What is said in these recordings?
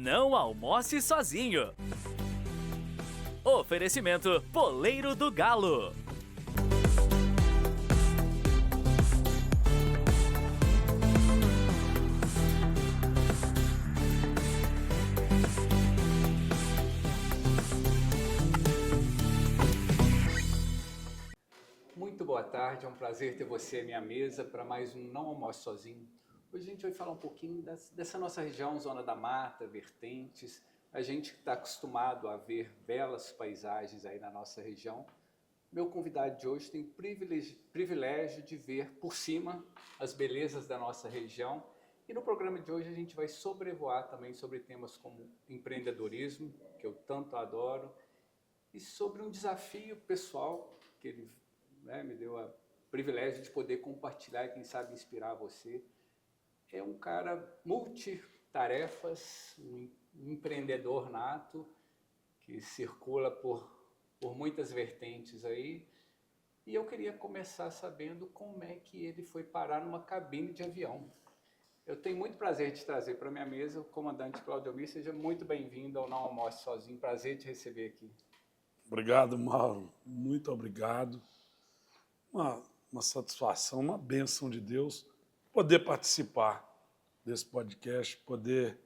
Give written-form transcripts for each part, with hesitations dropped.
Não almoce sozinho. Oferecimento Poleiro do Galo. Muito boa tarde, é um prazer ter você à minha mesa para mais um Não Almoce Sozinho. Hoje a gente vai falar um pouquinho dessa nossa região, Zona da Mata, Vertentes. A gente que está acostumado a ver belas paisagens aí na nossa região. Meu convidado de hoje tem o privilégio de ver por cima as belezas da nossa região. E no programa de hoje a gente vai sobrevoar também sobre temas como empreendedorismo, que eu tanto adoro, e sobre um desafio pessoal que ele me deu o privilégio de poder compartilhar e quem sabe inspirar você. É um cara multitarefas, um empreendedor nato, que circula por muitas vertentes aí. E eu queria começar sabendo como é que ele foi parar numa cabine de avião. Eu tenho muito prazer de te trazer para a minha mesa o comandante Claudio Mir. Seja muito bem-vindo ao Não Almoce Sozinho. Prazer te receber aqui. Obrigado, Mauro. Muito obrigado. Uma satisfação, uma bênção de Deus poder participar desse podcast, poder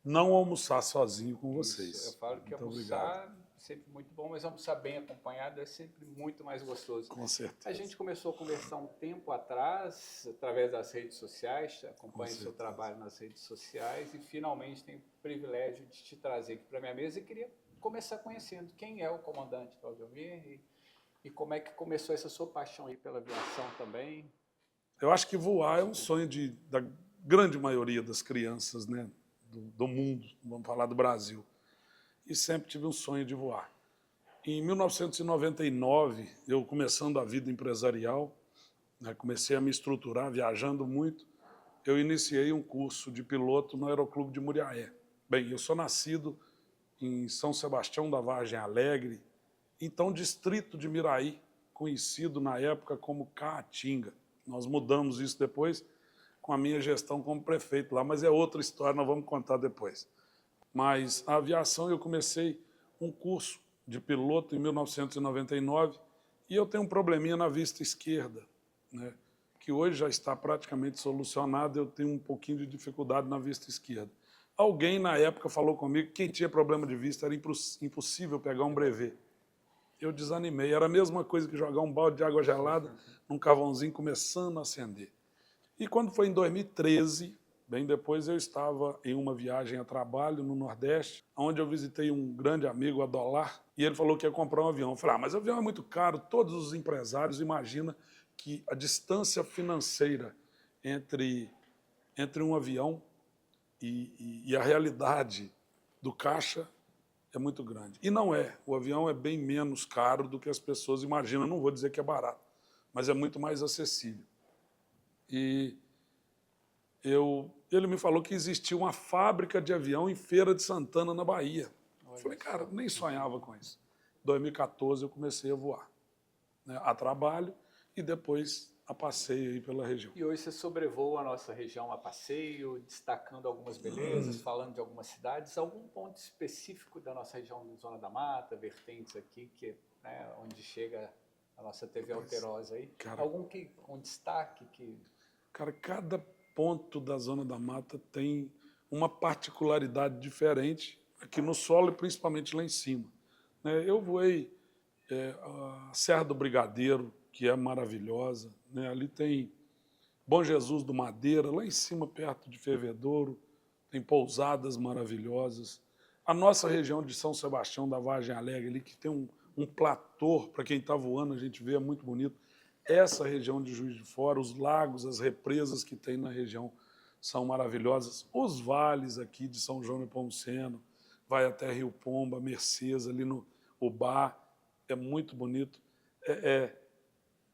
não almoçar sozinho com vocês. Isso, eu falo que muito almoçar obrigado. é sempre muito bom, mas almoçar bem acompanhado é sempre muito mais gostoso. Com certeza. A gente começou a conversar um tempo atrás, através das redes sociais, acompanho o seu trabalho nas redes sociais e finalmente tenho o privilégio de te trazer aqui para a minha mesa e queria começar conhecendo quem é o comandante Claudio Mir e como é que começou essa sua paixão aí pela aviação também. Eu acho que voar é um sonho da grande maioria das crianças, né, do mundo, vamos falar do Brasil. E sempre tive um sonho de voar. Em 1999, eu começando a vida empresarial, né, comecei a me estruturar, viajando muito, eu iniciei um curso de piloto no Aeroclube de Muriaé. Bem, eu sou nascido em São Sebastião da Vargem Alegre, então distrito de Miraí, conhecido na época como Caatinga. Nós mudamos isso depois com a minha gestão como prefeito lá, mas é outra história, nós vamos contar depois. Mas a aviação, eu comecei um curso de piloto em 1999 e eu tenho um probleminha na vista esquerda, né, que hoje já está praticamente solucionado, eu tenho um pouquinho de dificuldade na vista esquerda. Alguém na época falou comigo que quem tinha problema de vista era impossível pegar um brevet. Eu desanimei, era a mesma coisa que jogar um balde de água gelada num carvãozinho começando a acender. E quando foi em 2013, bem depois, eu estava em uma viagem a trabalho no Nordeste, onde eu visitei um grande amigo, Adolar, e ele falou que ia comprar um avião. Eu falei, mas o avião é muito caro, todos os empresários imaginam que a distância financeira entre um avião e a realidade do caixa é muito grande. E não é. O avião é bem menos caro do que as pessoas imaginam. Não vou dizer que é barato, mas é muito mais acessível. E ele me falou que existia uma fábrica de avião em Feira de Santana, na Bahia. Eu falei, cara, nem sonhava com isso. Em 2014 eu comecei a voar, né, a trabalho e depois a passeio aí pela região. E hoje você sobrevoa a nossa região a passeio, destacando algumas belezas, falando de algumas cidades. Algum ponto específico da nossa região, Zona da Mata, Vertentes aqui, que, né, onde chega a nossa TV Alterosa aí? Cara, algum com destaque? Cara, cada ponto da Zona da Mata tem uma particularidade diferente aqui no solo e principalmente lá em cima. Eu voei a Serra do Brigadeiro, que é maravilhosa, né? Ali tem Bom Jesus do Madeira, lá em cima, perto de Fervedouro, tem pousadas maravilhosas. A nossa região de São Sebastião da Vargem Alegre, ali, que tem um platô, para quem está voando, a gente vê, é muito bonito. Essa região de Juiz de Fora, os lagos, as represas que tem na região são maravilhosas. Os vales aqui de São João Nepomuceno, vai até Rio Pomba, Mercês, ali no Ubá, é muito bonito.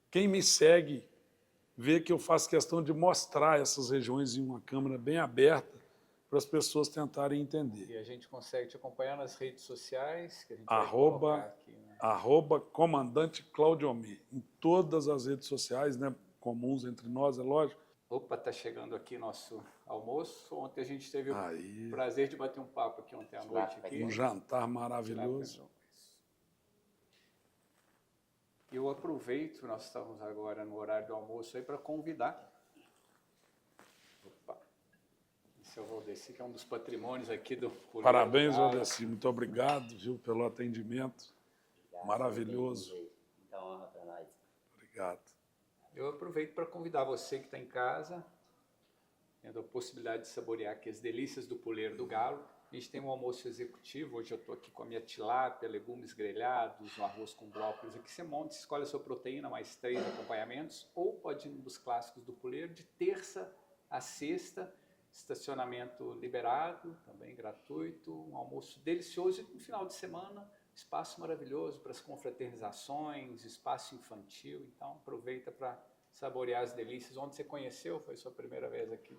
Quem me segue vê que eu faço questão de mostrar essas regiões em uma câmera bem aberta para as pessoas tentarem entender. E a gente consegue te acompanhar nas redes sociais, que a gente vai colocar aqui, né? @comandante Claudio Mir, em todas as redes sociais, né, comuns entre nós, é lógico. Opa, tá chegando aqui nosso almoço. Ontem a gente teve Aí, o prazer de bater um papo aqui ontem à noite. Aqui. um jantar maravilhoso. E eu aproveito, nós estamos agora no horário do almoço aí, para convidar. Opa, esse é o Valdeci, que é um dos patrimônios aqui do Poleiro Parabéns, do Galo. Valdeci. Muito obrigado, viu, pelo atendimento. Maravilhoso. Muita honra para nós. Obrigado. Eu aproveito para convidar você que está em casa, tendo a possibilidade de saborear aqui as delícias do Poleiro do Galo. A gente tem um almoço executivo, hoje eu estou aqui com a minha tilápia, legumes grelhados, um arroz com brócolis. Aqui você monta, escolhe a sua proteína, mais 3 acompanhamentos, ou pode ir num dos clássicos do Poleiro, de terça a sexta, estacionamento liberado, também gratuito, um almoço delicioso e no final de semana, espaço maravilhoso para as confraternizações, espaço infantil, então aproveita para saborear as delícias. Onde você conheceu? Foi sua primeira vez aqui?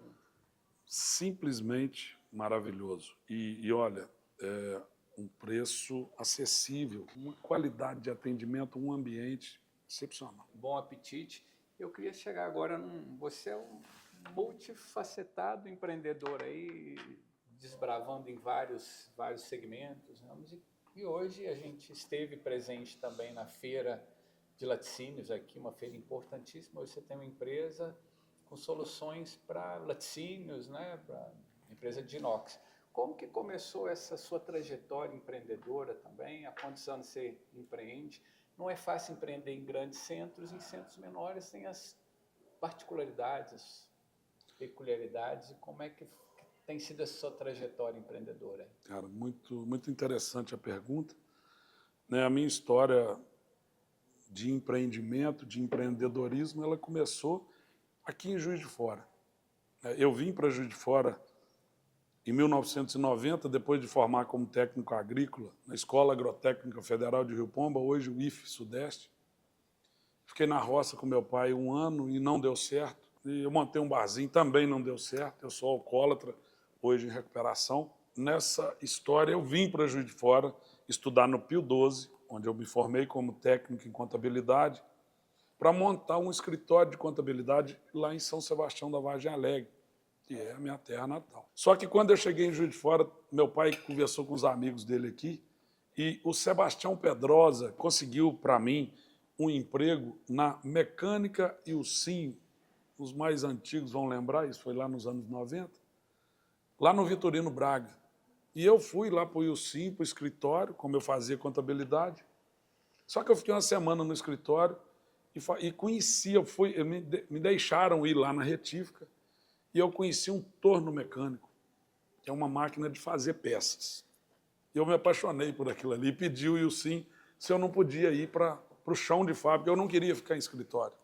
Simplesmente maravilhoso. E olha, um preço acessível, uma qualidade de atendimento, um ambiente excepcional. Bom apetite. Eu queria chegar agora Você é um multifacetado empreendedor aí, desbravando em vários segmentos, né? E hoje a gente esteve presente também na feira de laticínios aqui, uma feira importantíssima. Hoje você tem uma empresa com soluções para laticínios, né? Para empresa de inox. Como que começou essa sua trajetória empreendedora também? Há quantos anos você empreende? Não é fácil empreender em grandes centros, em centros menores tem as particularidades, as peculiaridades. E como é que tem sido a sua trajetória empreendedora? Cara, muito interessante a pergunta. Né, a minha história de empreendimento, de empreendedorismo, ela começou aqui em Juiz de Fora. Eu vim para Juiz de Fora em 1990, depois de formar como técnico agrícola na Escola Agrotécnica Federal de Rio Pomba, hoje o IFE Sudeste. Fiquei na roça com meu pai 1 ano e não deu certo. E eu montei um barzinho, também não deu certo. Eu sou alcoólatra, hoje em recuperação. Nessa história, eu vim para Juiz de Fora estudar no Pio XII, onde eu me formei como técnico em contabilidade, para montar um escritório de contabilidade lá em São Sebastião da Vargem Alegre, que é a minha terra natal. Só que quando eu cheguei em Juiz de Fora, meu pai conversou com os amigos dele aqui e o Sebastião Pedrosa conseguiu para mim um emprego na Mecânica e Ursinho. Os mais antigos vão lembrar, isso foi lá nos anos 90, lá no Vitorino Braga. E eu fui lá para o Ursinho, para o escritório, como eu fazia contabilidade. Só que eu fiquei uma semana no escritório e conheci, me deixaram ir lá na retífica e eu conheci um torno mecânico, que é uma máquina de fazer peças. E eu me apaixonei por aquilo ali e pedi o Wilson se eu não podia ir para o chão de fábrica, eu não queria ficar em escritório.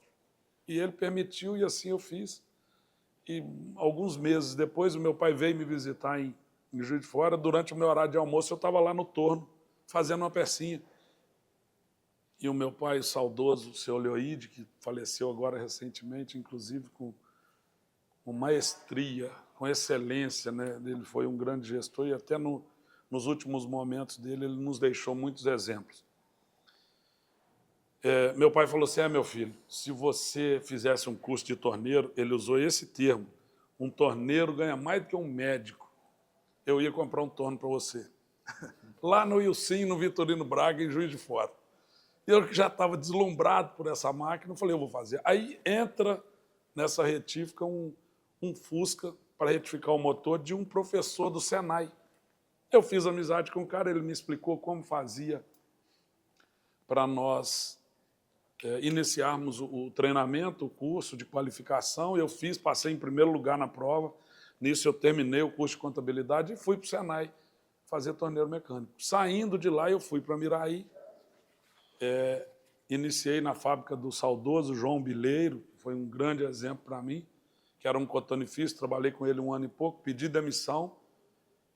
E ele permitiu e assim eu fiz. E alguns meses depois o meu pai veio me visitar em Juiz de Fora. Durante o meu horário de almoço eu estava lá no torno, fazendo uma pecinha. E o meu pai, o saudoso, o seu Leoide, que faleceu agora recentemente, inclusive com maestria, com excelência, né? Ele foi um grande gestor e até nos últimos momentos dele ele nos deixou muitos exemplos. Meu pai falou assim, meu filho, se você fizesse um curso de torneiro, ele usou esse termo, um torneiro ganha mais do que um médico, eu ia comprar um torno para você. Lá no Ilcinho, no Vitorino Braga, em Juiz de Fora. Eu já estava deslumbrado por essa máquina, eu falei, eu vou fazer. Aí entra nessa retífica um Fusca para retificar o motor de um professor do Senai. Eu fiz amizade com o cara, ele me explicou como fazia para nós iniciarmos o treinamento, o curso de qualificação. Eu fiz, passei em primeiro lugar na prova. Nisso eu terminei o curso de contabilidade e fui para o Senai fazer torneiro mecânico. Saindo de lá, eu fui para Miraí, iniciei na fábrica do saudoso João Bileiro, que foi um grande exemplo para mim, que era um cotonifício, trabalhei com ele 1 ano e pouco, pedi demissão.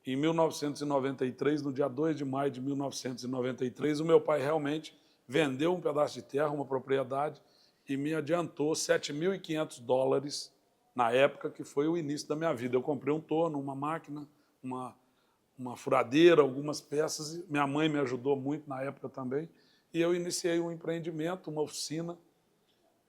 Em 1993, no dia 2 de maio de 1993, o meu pai realmente vendeu um pedaço de terra, uma propriedade, e me adiantou $7.500 na época, que foi o início da minha vida. Eu comprei um torno, uma máquina, uma furadeira, algumas peças, e minha mãe me ajudou muito na época também, e eu iniciei um empreendimento, uma oficina,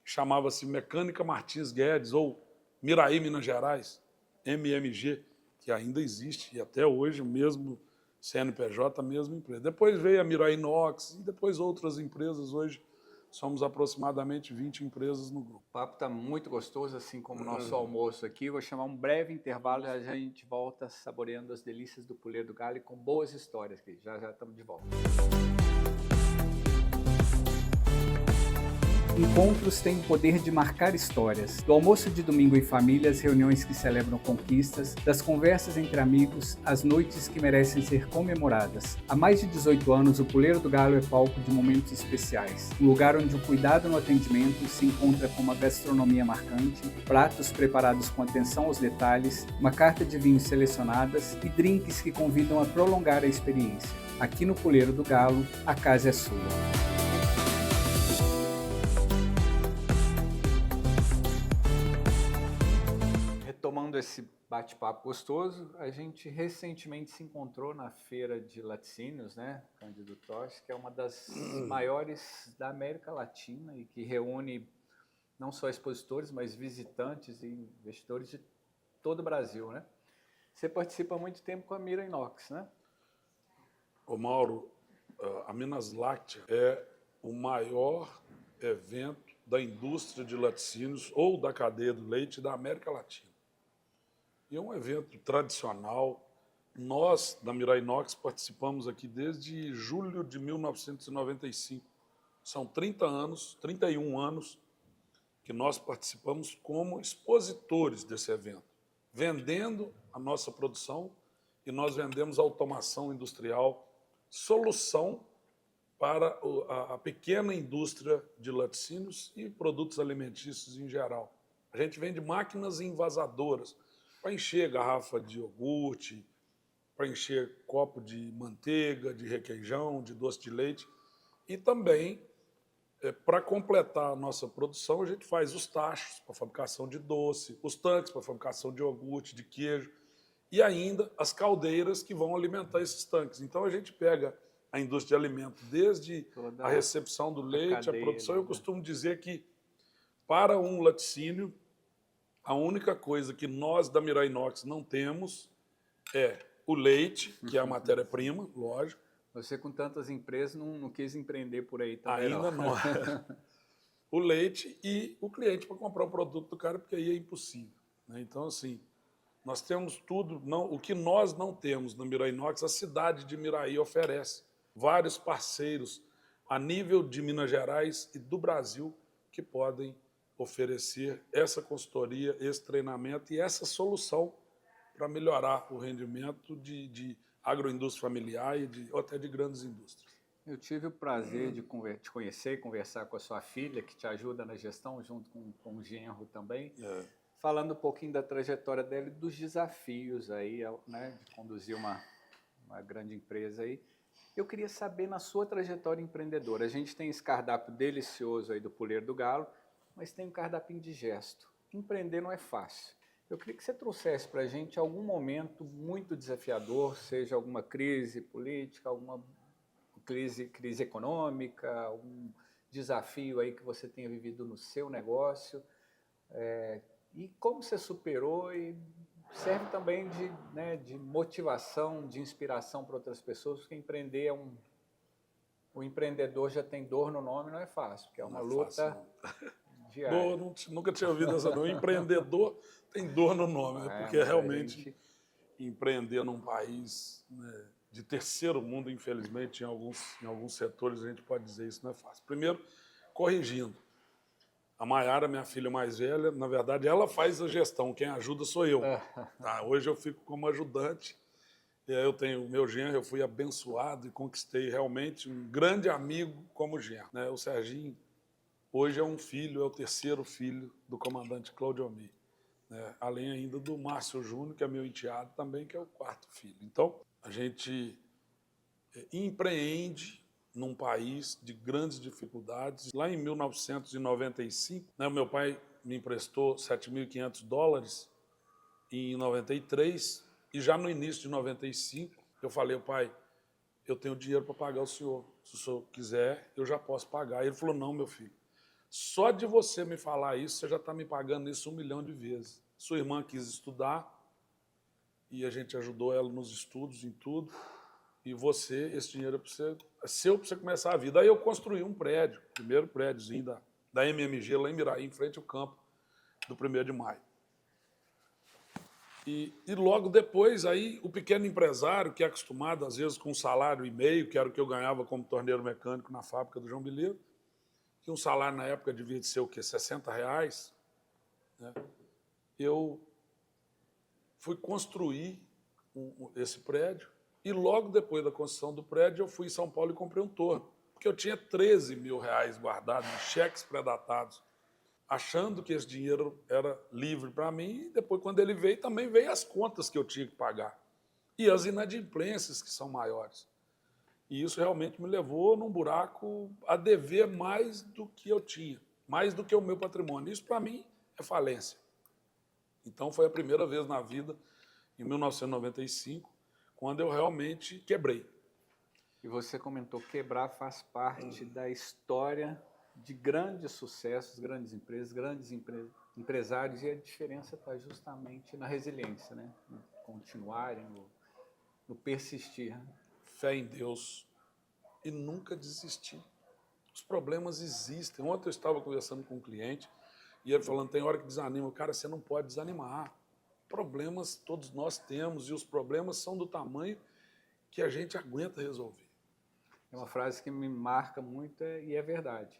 chamava-se Mecânica Martins Guedes, ou Miraí, Minas Gerais, MMG, que ainda existe, e até hoje o mesmo CNPJ, a mesma empresa. Depois veio a Miraí Inox e depois outras empresas. Hoje somos aproximadamente 20 empresas no grupo. O papo está muito gostoso, assim como o nosso almoço aqui. Vou chamar um breve intervalo e a gente volta saboreando as delícias do Puleiro do Galo e com boas histórias aqui. Já já estamos de volta. Encontros têm o poder de marcar histórias. Do almoço de domingo em família, às reuniões que celebram conquistas, das conversas entre amigos, às noites que merecem ser comemoradas. Há mais de 18 anos, o Puleiro do Galo é palco de momentos especiais. Um lugar onde o cuidado no atendimento se encontra com uma gastronomia marcante, pratos preparados com atenção aos detalhes, uma carta de vinhos selecionadas e drinks que convidam a prolongar a experiência. Aqui no Puleiro do Galo, a casa é sua. Retomando esse bate-papo gostoso, a gente recentemente se encontrou na feira de laticínios, né, Cândido Tosh, que é uma das maiores da América Latina e que reúne não só expositores, mas visitantes e investidores de todo o Brasil, né? Você participa há muito tempo com a Mira Inox, né? Ô Mauro, a Minas Láctea é o maior evento da indústria de laticínios ou da cadeia do leite da América Latina. E é um evento tradicional. Nós, da Mirai Inox, participamos aqui desde julho de 1995. São 30 anos, 31 anos que nós participamos como expositores desse evento, vendendo a nossa produção, e nós vendemos automação industrial, solução para a pequena indústria de laticínios e produtos alimentícios em geral. A gente vende máquinas envasadoras para encher garrafa de iogurte, para encher copo de manteiga, de requeijão, de doce de leite. E também, para completar a nossa produção, a gente faz os tachos para fabricação de doce, os tanques para fabricação de iogurte, de queijo, e ainda as caldeiras que vão alimentar esses tanques. Então a gente pega a indústria de alimentos desde a recepção do leite, a produção. Eu costumo dizer que, para um laticínio, a única coisa que nós da Mirai Inox não temos é o leite, que é a matéria-prima, lógico. Você, com tantas empresas, não quis empreender por aí também, ainda não. O leite e o cliente para comprar o produto do cara, porque aí é impossível, né? Então, assim, nós temos tudo. O que nós não temos na Mirai Inox, a cidade de Miraí oferece. Vários parceiros a nível de Minas Gerais e do Brasil que podem oferecer essa consultoria, esse treinamento e essa solução para melhorar o rendimento de agroindústria familiar e até de grandes indústrias. Eu tive o prazer de te conhecer e conversar com a sua filha, que te ajuda na gestão, junto com o genro também, falando um pouquinho da trajetória dela e dos desafios aí, né, de conduzir uma grande empresa aí. Eu queria saber, na sua trajetória empreendedora, a gente tem esse cardápio delicioso aí do Puleiro do Galo, mas tem um cardápio indigesto. Empreender não é fácil. Eu queria que você trouxesse para a gente algum momento muito desafiador, seja alguma crise política, alguma crise econômica, algum desafio aí que você tenha vivido no seu negócio, e como você superou, e serve também de motivação, de inspiração para outras pessoas, porque empreender o empreendedor já tem dor no nome, não é fácil, porque é uma luta diária. Nunca tinha ouvido essa dor. O empreendedor tem dor no nome, né? Porque realmente empreender num país, né, de terceiro mundo, infelizmente, em alguns setores a gente pode dizer isso não é fácil. Primeiro, corrigindo. A Maiara, minha filha mais velha, na verdade, ela faz a gestão, quem ajuda sou eu. Tá? Hoje eu fico como ajudante, e aí eu tenho o meu genro, eu fui abençoado e conquistei realmente um grande amigo como genro, né? O Serginho hoje é um filho, é o terceiro filho do comandante Cláudio Almir, né? Além ainda do Márcio Júnior, que é meu enteado também, que é o quarto filho. Então, a gente empreende num país de grandes dificuldades. Lá em 1995, né, o meu pai me emprestou $7.500 em 93, e já no início de 95, eu falei, pai, eu tenho dinheiro para pagar o senhor. Se o senhor quiser, eu já posso pagar. Ele falou, não, meu filho, só de você me falar isso, você já está me pagando isso 1 milhão de vezes. Sua irmã quis estudar e a gente ajudou ela nos estudos, em tudo. E você, esse dinheiro é seu para você começar a vida. Aí eu construí um prédio, o primeiro prédiozinho da MMG, lá em Miraí, em frente ao campo do 1º de maio. E logo depois, aí, o pequeno empresário, que é acostumado, às vezes, com 1,5 salário, que era o que eu ganhava como torneiro mecânico na fábrica do João Bileiro, que um salário na época devia de ser o quê? R$60, né? Eu fui construir esse prédio e logo depois da construção do prédio eu fui em São Paulo e comprei um torno, porque eu tinha R$13 mil guardados em cheques pré-datados, achando que esse dinheiro era livre para mim, e depois, quando ele veio, também veio as contas que eu tinha que pagar e as inadimplências que são maiores. E isso realmente me levou num buraco a dever mais do que eu tinha, mais do que o meu patrimônio. Isso, para mim, é falência. Então, foi a primeira vez na vida, em 1995, quando eu realmente quebrei. E você comentou, quebrar faz parte da história de grandes sucessos, grandes empresas, empresários, e a diferença está justamente na resiliência, né? No continuarem, no persistir. Fé em Deus e nunca desistir. Os problemas existem. Ontem eu estava conversando com um cliente e ele falando, tem hora que desanima. Cara, você não pode desanimar. Problemas todos nós temos e os problemas são do tamanho que a gente aguenta resolver. É uma frase que me marca muito e é verdade.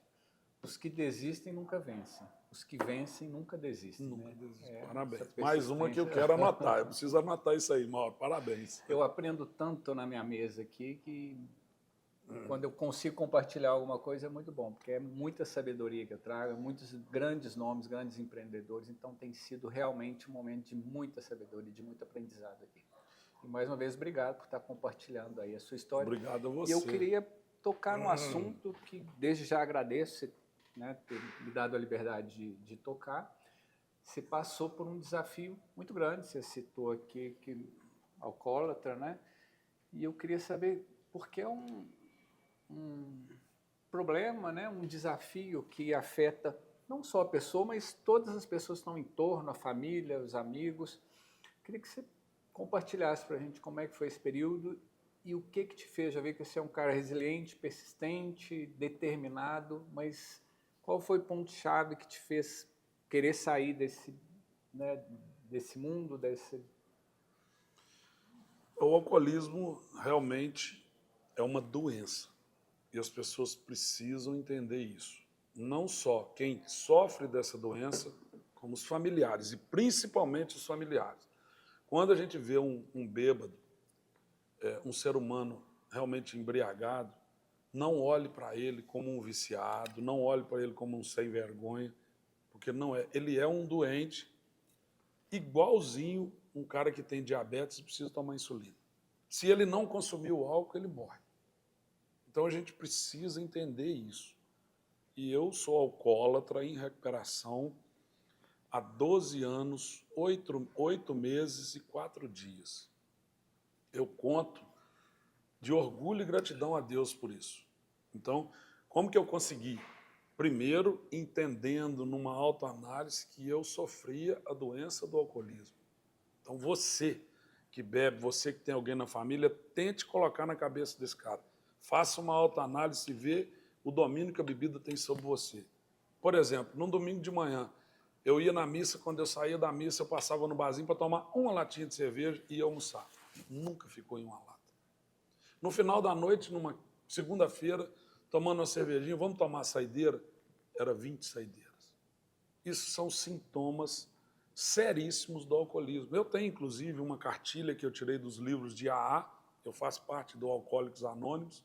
Os que desistem nunca vencem. Os que vencem nunca desistem. Nunca né? desistem. Parabéns. Essa Mais uma que eu quero anotar. Eu preciso anotar isso aí, Mauro. Parabéns. Eu aprendo tanto na minha mesa aqui que quando eu consigo compartilhar alguma coisa é muito bom, porque é muita sabedoria que eu trago, muitos grandes nomes, grandes empreendedores, então tem sido realmente um momento de muita sabedoria, de muito aprendizado aqui. E mais uma vez, obrigado por estar compartilhando aí a sua história. Obrigado a você. E eu queria tocar num assunto que desde já agradeço, né, ter me dado a liberdade de tocar. Você passou por um desafio muito grande, você citou aqui que alcoólatra, né? E eu queria saber por que é um problema, né? Um desafio que afeta não só a pessoa, mas todas as pessoas que estão em torno, a família, os amigos. Queria que você compartilhasse para a gente como é que foi esse período e o que te fez. Já vi que você é um cara resiliente, persistente, determinado, mas qual foi o ponto-chave que te fez querer sair desse, né, desse mundo, desse... O alcoolismo realmente é uma doença e as pessoas precisam entender isso. Não só quem sofre dessa doença, como os familiares, e principalmente os familiares. Quando a gente vê um bêbado, um ser humano realmente embriagado, não olhe para ele como um viciado, não olhe para ele como um sem vergonha, porque não é. Ele é um doente igualzinho um cara que tem diabetes e precisa tomar insulina. Se ele não consumir o álcool, ele morre. Então a gente precisa entender isso. E eu sou alcoólatra em recuperação há 12 anos, 8 meses e 4 dias. Eu conto de orgulho e gratidão a Deus por isso. Então, como que eu consegui? Primeiro, entendendo numa autoanálise que eu sofria a doença do alcoolismo. Então, você que bebe, você que tem alguém na família, tente colocar na cabeça desse cara. Faça uma autoanálise e vê o domínio que a bebida tem sobre você. Por exemplo, num domingo de manhã, eu ia na missa, quando eu saía da missa, eu passava no barzinho para tomar uma latinha de cerveja e ia almoçar. Nunca ficou em uma lata. No final da noite, numa segunda-feira, tomando uma cervejinha, vamos tomar saideira? Era 20 saideiras. Isso são sintomas seríssimos do alcoolismo. Eu tenho, inclusive, uma cartilha que eu tirei dos livros de AA, eu faço parte do Alcoólicos Anônimos,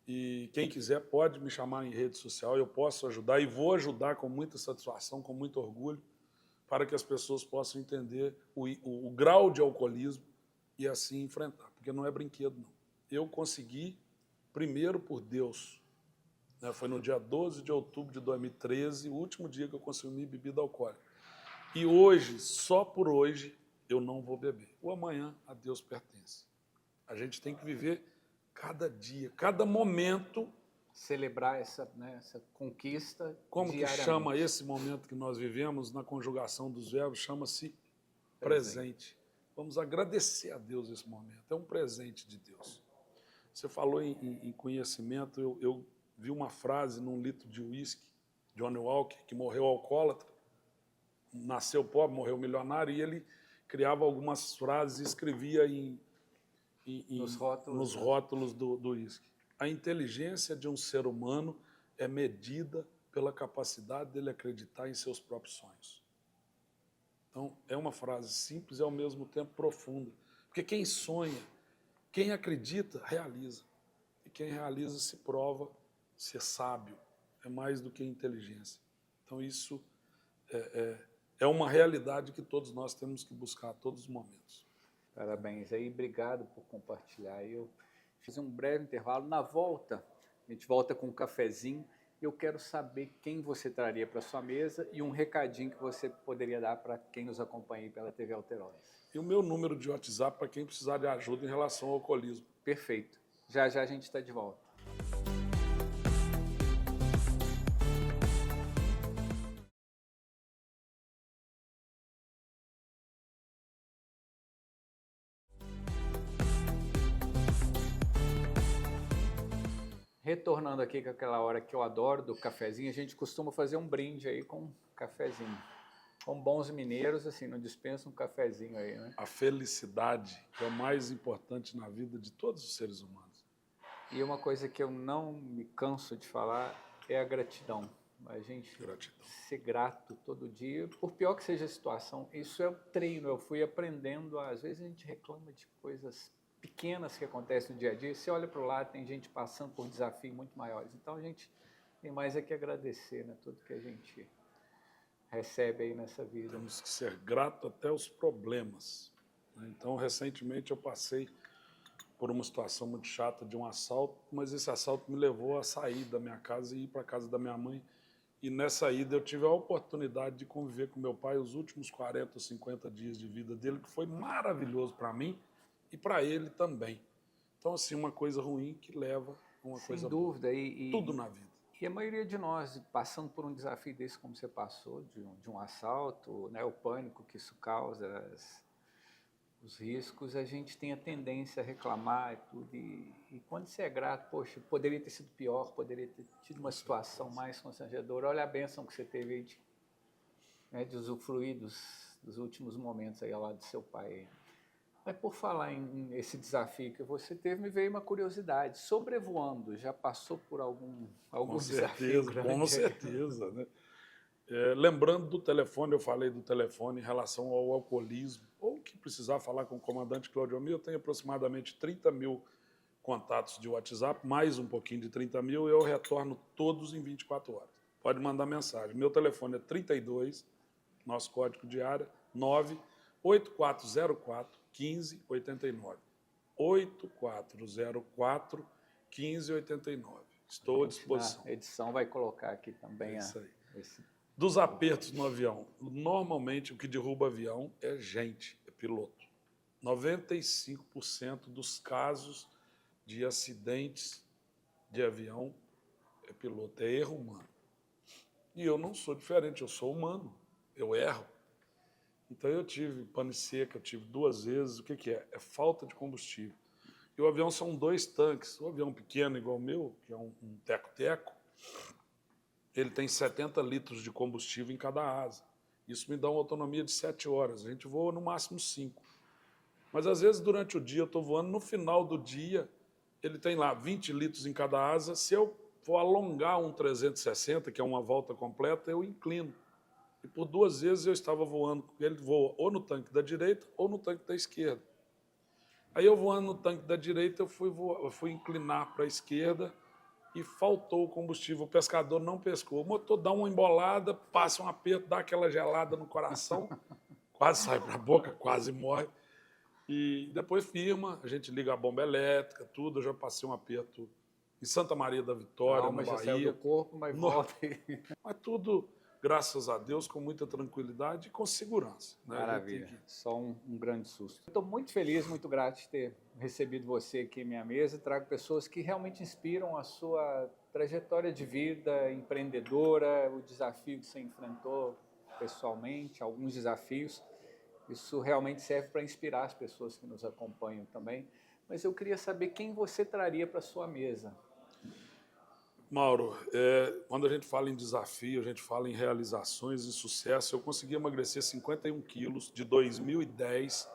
e quem quiser pode me chamar em rede social, eu posso ajudar e vou ajudar com muita satisfação, com muito orgulho, para que as pessoas possam entender o grau de alcoolismo e assim enfrentar, porque não é brinquedo, não. Eu consegui, primeiro por Deus, né, foi no dia 12 de outubro de 2013, o último dia que eu consumi bebida alcoólica. E hoje, só por hoje, eu não vou beber. O amanhã a Deus pertence. A gente tem que viver cada dia, cada momento celebrar essa, né, essa conquista Como que diariamente. chama esse momento que nós vivemos na conjugação dos verbos? Chama-se presente. Vamos agradecer a Deus esse momento. É um presente de Deus. Você falou em conhecimento. Eu vi uma frase num litro de uísque, Johnny Walker, que morreu alcoólatra, nasceu pobre, morreu milionário, e ele criava algumas frases e escrevia nos rótulos do uísque. A inteligência de um ser humano é medida pela capacidade dele acreditar em seus próprios sonhos. Então, é uma frase simples e, ao mesmo tempo, profunda. Porque quem sonha, quem acredita, realiza. E quem realiza se prova ser sábio. É mais do que inteligência. Então, isso é uma realidade que todos nós temos que buscar a todos os momentos. Parabéns aí, obrigado por compartilhar. Eu fiz um breve intervalo. Na volta, a gente volta com um cafezinho. Eu quero saber quem você traria para sua mesa e um recadinho que você poderia dar para quem nos acompanha aí pela TV Alterosa. E o meu número de WhatsApp para quem precisar de ajuda em relação ao alcoolismo. Perfeito. Já já a gente está de volta. Retornando aqui com aquela hora que eu adoro do cafezinho, a gente costuma fazer um brinde aí com um cafezinho. Com bons mineiros, assim, não dispensa um cafezinho aí, né? A felicidade é o mais importante na vida de todos os seres humanos. E uma coisa que eu não me canso de falar é a gratidão. A gente ser grato todo dia, por pior que seja a situação. Isso é o treino, eu fui aprendendo. Às vezes a gente reclama de coisas pequenas que acontecem no dia a dia. Você olha para o lado, tem gente passando por desafios muito maiores. Então a gente tem mais é que agradecer, né? Tudo que a gente recebe aí nessa vida. Temos que ser grato até os problemas. Então, recentemente eu passei por uma situação muito chata de um assalto, mas esse assalto me levou a sair da minha casa e ir para a casa da minha mãe. E nessa ida eu tive a oportunidade de conviver com meu pai os últimos 40 ou 50 dias de vida dele, que foi maravilhoso para mim e para ele também. Então, assim, uma coisa ruim que leva a uma coisa boa. Sem dúvida. Tudo na vida. E a maioria de nós, passando por um desafio desse como você passou, de um assalto, né, o pânico que isso causa, os riscos, a gente tem a tendência a reclamar e tudo. E quando você é grato, poxa, poderia ter sido pior, poderia ter tido uma situação mais constrangedora. Olha a bênção que você teve aí de usufruir dos últimos momentos aí ao lado do seu pai. Mas por falar em esse desafio que você teve, me veio uma curiosidade. Sobrevoando, já passou por algum desafio grande? Com certeza, né? Lembrando do telefone, eu falei do telefone em relação ao alcoolismo, ou que precisar falar com o comandante Cláudio Almir, eu tenho aproximadamente 30 mil contatos de WhatsApp, mais um pouquinho de 30 mil, e eu retorno todos em 24 horas. Pode mandar mensagem. Meu telefone é 32, nosso código de área, 98404 1589. 8404 1589. Estou à disposição. A edição vai colocar aqui também. Isso aí. Dos apertos no avião, normalmente o que derruba avião é gente, é piloto. 95% dos casos de acidentes de avião é piloto, é erro humano. E eu não sou diferente, eu sou humano, eu erro. Então eu tive pane seca, eu tive 2 vezes. O que é? É falta de combustível. E o avião são 2 tanques. O avião pequeno, igual o meu, que é um teco-teco, ele tem 70 litros de combustível em cada asa. Isso me dá uma autonomia de 7 horas. A gente voa no máximo 5. Mas às vezes durante o dia eu estou voando, no final do dia ele tem lá 20 litros em cada asa. Se eu for alongar um 360, que é uma volta completa, eu inclino. E por 2 vezes eu estava voando, ele voa ou no tanque da direita ou no tanque da esquerda. Aí eu voando no tanque da direita, eu fui inclinar para a esquerda e faltou o combustível. O pescador não pescou. O motor dá uma embolada, passa um aperto, dá aquela gelada no coração, quase sai para a boca, quase morre. E depois firma, a gente liga a bomba elétrica, tudo. Eu já passei um aperto em Santa Maria da Vitória, no Bahia. Já saiu do corpo, mas volta. Mas tudo... graças a Deus, com muita tranquilidade e com segurança. Né? Maravilha, só um grande susto. Estou muito feliz, muito grato de ter recebido você aqui em minha mesa. Trago pessoas que realmente inspiram a sua trajetória de vida empreendedora, o desafio que você enfrentou pessoalmente, alguns desafios. Isso realmente serve para inspirar as pessoas que nos acompanham também. Mas eu queria saber quem você traria para a sua mesa. Mauro, quando a gente fala em desafio, a gente fala em realizações e sucesso, eu consegui emagrecer 51 quilos de 2010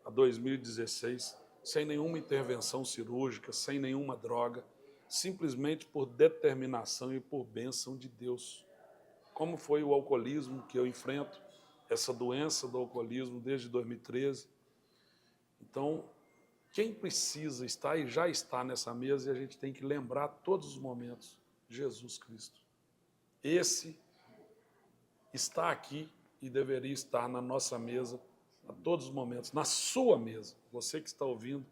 a 2016, sem nenhuma intervenção cirúrgica, sem nenhuma droga, simplesmente por determinação e por bênção de Deus. Como foi o alcoolismo que eu enfrento, essa doença do alcoolismo desde 2013. Então, quem precisa estar e já está nessa mesa, e a gente tem que lembrar todos os momentos, Jesus Cristo. Esse está aqui e deveria estar na nossa mesa a todos os momentos, na sua mesa. Você que está ouvindo,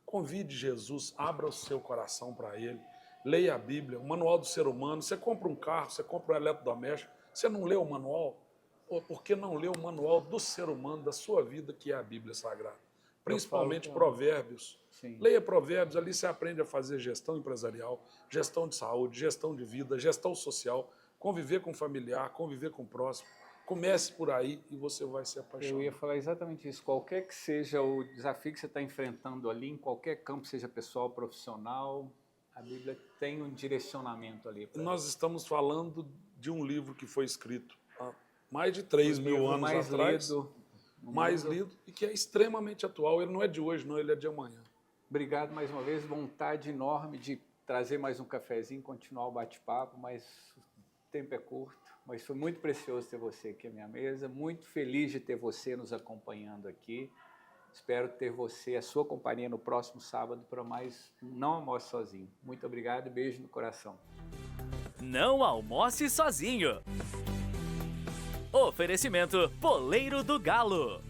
convide Jesus, abra o seu coração para Ele, leia a Bíblia, o Manual do Ser Humano. Você compra um carro, você compra um eletrodoméstico, você não lê o manual? Por que não lê o Manual do Ser Humano, da sua vida, que é a Bíblia Sagrada? Principalmente Provérbios. Sim. Leia Provérbios, ali você aprende a fazer gestão empresarial, gestão de saúde, gestão de vida, gestão social, conviver com o familiar, conviver com o próximo. Comece por aí e você vai se apaixonar. Eu ia falar exatamente isso. Qualquer que seja o desafio que você está enfrentando ali, em qualquer campo, seja pessoal, profissional, a Bíblia tem um direcionamento ali. Nós estamos falando de um livro que foi escrito há mais de 3.000 anos atrás. Mais lido e que é extremamente atual. Ele não é de hoje, não, ele é de amanhã. Obrigado mais uma vez, vontade enorme de trazer mais um cafezinho, continuar o bate-papo, mas o tempo é curto. Mas foi muito precioso ter você aqui à minha mesa, muito feliz de ter você nos acompanhando aqui. Espero ter você, a sua companhia no próximo sábado para mais um Não Almoce Sozinho. Muito obrigado e beijo no coração. Não almoce sozinho. Oferecimento Poleiro do Galo.